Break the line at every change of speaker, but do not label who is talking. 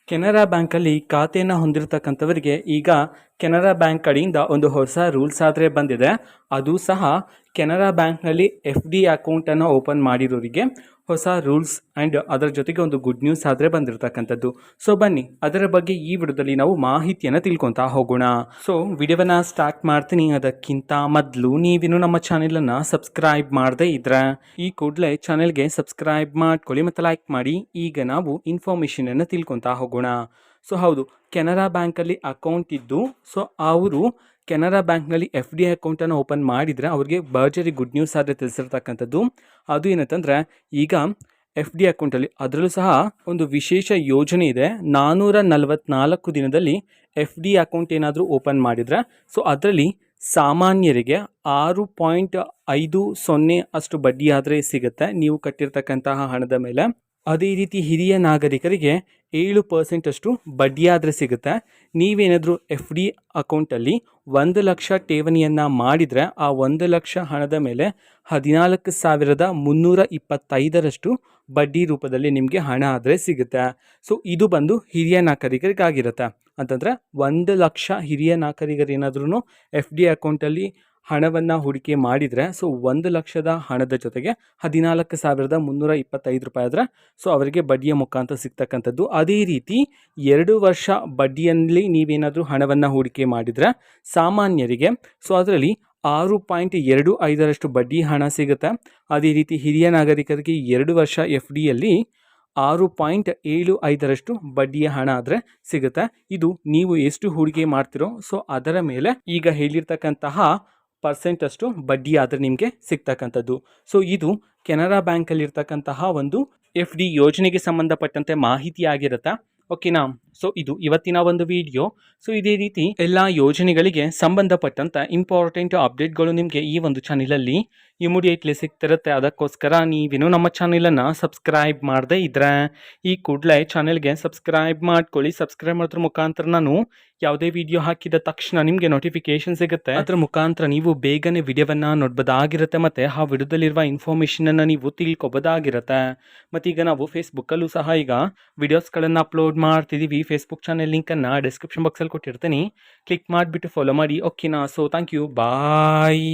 ಕೆನರಾ ಬ್ಯಾಂಕಲ್ಲಿ ಖಾತೆಯನ್ನು ಹೊಂದಿರತಕ್ಕಂಥವರಿಗೆ ಈಗ ಕೆನರಾ ಬ್ಯಾಂಕ್ ಕಡೆಯಿಂದ ಒಂದು ಹೊಸ ರೂಲ್ಸ್ ಆದರೆ ಬಂದಿದೆ. ಅದು ಸಹ ಕೆನರಾ ಬ್ಯಾಂಕ್ನಲ್ಲಿ FD ಅಕೌಂಟನ್ನು ಓಪನ್ ಮಾಡಿರೋರಿಗೆ ಹೊಸ ರೂಲ್ಸ್ ಆ್ಯಂಡ್ ಅದರ ಜೊತೆಗೆ ಒಂದು ಗುಡ್ ನ್ಯೂಸ್ ಆದರೆ ಬಂದಿರತಕ್ಕಂಥದ್ದು. ಸೊ ಬನ್ನಿ ಅದರ ಬಗ್ಗೆ ಈ ವಿಡಿಯೋದಲ್ಲಿ ನಾವು ಮಾಹಿತಿಯನ್ನು ತಿಳ್ಕೊತಾ ಹೋಗೋಣ. ಸೊ ವಿಡಿಯೋವನ್ನು ಸ್ಟಾರ್ಟ್ ಮಾಡ್ತೀನಿ. ಅದಕ್ಕಿಂತ ಮೊದಲು ನೀವಿನ್ನು ನಮ್ಮ ಚಾನೆಲನ್ನು ಸಬ್ಸ್ಕ್ರೈಬ್ ಮಾಡದೇ ಇದ್ರೆ ಈ ಕೂಡಲೇ ಚಾನೆಲ್ಗೆ ಸಬ್ಸ್ಕ್ರೈಬ್ ಮಾಡ್ಕೊಳ್ಳಿ ಮತ್ತು ಲೈಕ್ ಮಾಡಿ. ಈಗ ನಾವು ಇನ್ಫಾರ್ಮೇಷನನ್ನು ತಿಳ್ಕೊತಾ ಹೋಗೋಣ. ಸೊ ಹೌದು, ಕೆನರಾ ಬ್ಯಾಂಕಲ್ಲಿ ಅಕೌಂಟ್ ಇದ್ದು ಸೊ ಅವರು ಕೆನರಾ ಬ್ಯಾಂಕ್ನಲ್ಲಿ FD ಅಕೌಂಟನ್ನು ಓಪನ್ ಮಾಡಿದರೆ ಅವ್ರಿಗೆ ಭರ್ಜರಿ ಗುಡ್ ನ್ಯೂಸ್ ಆದರೆ ತಿಳಿಸಿರ್ತಕ್ಕಂಥದ್ದು. ಅದು ಏನಂತಂದರೆ ಈಗ FD ಅಕೌಂಟಲ್ಲಿ ಅದರಲ್ಲೂ ಸಹ ಒಂದು ವಿಶೇಷ ಯೋಜನೆ ಇದೆ. 444 ದಿನದಲ್ಲಿ FD ಅಕೌಂಟ್ ಏನಾದರೂ ಓಪನ್ ಮಾಡಿದರೆ ಸೊ ಅದರಲ್ಲಿ ಸಾಮಾನ್ಯರಿಗೆ 6.50 ಅಷ್ಟು ಬಡ್ಡಿ ಆದರೆ ಸಿಗುತ್ತೆ ನೀವು ಕಟ್ಟಿರ್ತಕ್ಕಂತಹ ಹಣದ ಮೇಲೆ. ಅದೇ ರೀತಿ ಹಿರಿಯ ನಾಗರಿಕರಿಗೆ 7% ಅಷ್ಟು ಬಡ್ಡಿ ಆದರೆ ಸಿಗುತ್ತೆ. ನೀವೇನಾದರೂ FD ಅಕೌಂಟಲ್ಲಿ 1 ಲಕ್ಷ ಠೇವಣಿಯನ್ನು ಮಾಡಿದರೆ ಆ 1 ಲಕ್ಷ ಹಣದ ಮೇಲೆ 14,325ರಷ್ಟು ಬಡ್ಡಿ ರೂಪದಲ್ಲಿ ನಿಮಗೆ ಹಣ ಆದರೆ ಸಿಗುತ್ತೆ. ಸೊ ಇದು ಬಂದು ಹಿರಿಯ ನಾಗರಿಕರಿಗಾಗಿರುತ್ತೆ. ಅಂತಂದರೆ 1 ಲಕ್ಷ ಹಿರಿಯ ನಾಗರಿಕರೇನಾದ್ರೂ FD ಅಕೌಂಟಲ್ಲಿ ಹಣವನ್ನು ಹೂಡಿಕೆ ಮಾಡಿದರೆ ಸೊ 1 ಲಕ್ಷದ ಹಣದ ಜೊತೆಗೆ 14,325 ರೂಪಾಯಿ ಆದರೆ ಸೊ ಅವರಿಗೆ ಬಡ್ಡಿಯ ಮುಖಾಂತರ ಸಿಗ್ತಕ್ಕಂಥದ್ದು. ಅದೇ ರೀತಿ 2 ವರ್ಷ ಬಡ್ಡಿಯಲ್ಲಿ ನೀವೇನಾದರೂ ಹಣವನ್ನು ಹೂಡಿಕೆ ಮಾಡಿದರೆ ಸಾಮಾನ್ಯರಿಗೆ ಸೊ ಅದರಲ್ಲಿ 6.25ರಷ್ಟು ಬಡ್ಡಿ ಹಣ ಸಿಗುತ್ತೆ. ಅದೇ ರೀತಿ ಹಿರಿಯ ನಾಗರಿಕರಿಗೆ 2 ವರ್ಷ FDಯಲ್ಲಿ 6.75ರಷ್ಟು ಬಡ್ಡಿಯ ಹಣ ಆದರೆ ಸಿಗುತ್ತೆ. ಇದು ನೀವು ಎಷ್ಟು ಹೂಡಿಕೆ ಮಾಡ್ತಿರೋ ಸೊ ಅದರ ಮೇಲೆ ಈಗ ಹೇಳಿರ್ತಕ್ಕಂತಹ % ಅಷ್ಟು ಬಡ್ಡಿ ಆದರೆ ನಿಮಗೆ ಸಿಗ್ತಕ್ಕಂಥದ್ದು. ಸೊ ಇದು ಕೆನರಾ ಬ್ಯಾಂಕಲ್ಲಿರ್ತಕ್ಕಂತಹ ಒಂದು FD ಯೋಜನೆಗೆ ಸಂಬಂಧಪಟ್ಟಂತೆ ಮಾಹಿತಿ ಆಗಿರುತ್ತೆ. ಓಕೆನಾ. ಸೊ ಇದು ಇವತ್ತಿನ ಒಂದು ವಿಡಿಯೋ. ಸೊ ಇದೇ ರೀತಿ ಎಲ್ಲ ಯೋಜನೆಗಳಿಗೆ ಸಂಬಂಧಪಟ್ಟಂಥ ಇಂಪಾರ್ಟೆಂಟ್ ಅಪ್ಡೇಟ್ಗಳು ನಿಮಗೆ ಈ ಒಂದು ಚಾನಲಲ್ಲಿ ಇಮಿಡಿಯೇಟ್ಲಿ ಸಿಗ್ತಿರುತ್ತೆ. ಅದಕ್ಕೋಸ್ಕರ ನೀವೇನು ನಮ್ಮ ಚಾನಲನ್ನು ಸಬ್ಸ್ಕ್ರೈಬ್ ಮಾಡದೇ ಇದ್ರೆ ಈ ಕೂಡಲೇ ಚಾನೆಲ್ಗೆ ಸಬ್ಸ್ಕ್ರೈಬ್ ಮಾಡ್ಕೊಳ್ಳಿ. ಸಬ್ಸ್ಕ್ರೈಬ್ ಮಾಡೋದ್ರ ಮುಖಾಂತರ ನಾನು ಯಾವುದೇ ವಿಡಿಯೋ ಹಾಕಿದ ತಕ್ಷಣ ನಿಮಗೆ ನೋಟಿಫಿಕೇಶನ್ ಸಿಗುತ್ತೆ. ಅದರ ಮುಖಾಂತರ ನೀವು ಬೇಗನೆ ವಿಡಿಯೋವನ್ನು ನೋಡ್ಬೋದಾಗಿರುತ್ತೆ ಮತ್ತು ಆ ವಿಡಿಯೋದಲ್ಲಿರುವ ಇನ್ಫಾರ್ಮೇಷನನ್ನು ನೀವು ತಿಳ್ಕೊಬೋದಾಗಿರುತ್ತೆ. ಮತ್ತು ಈಗ ನಾವು ಫೇಸ್ಬುಕ್ಕಲ್ಲೂ ಸಹ ಈಗ ವಿಡಿಯೋಸ್ಗಳನ್ನು ಅಪ್ಲೋಡ್ ಮಾಡ್ತಿದ್ದೀವಿ. ಫೇಸ್ಬುಕ್ ಚಾನೆಲ್ ಲಿಂಕನ್ನು ಡಿಸ್ಕ್ರಿಪ್ಷನ್ ಬಾಕ್ಸಲ್ಲಿ ಕೊಟ್ಟಿರ್ತೀನಿ. ಕ್ಲಿಕ್ ಮಾಡಿಬಿಟ್ಟು ಫಾಲೋ ಮಾಡಿ. ಓಕೆನಾ. So thank you, bye.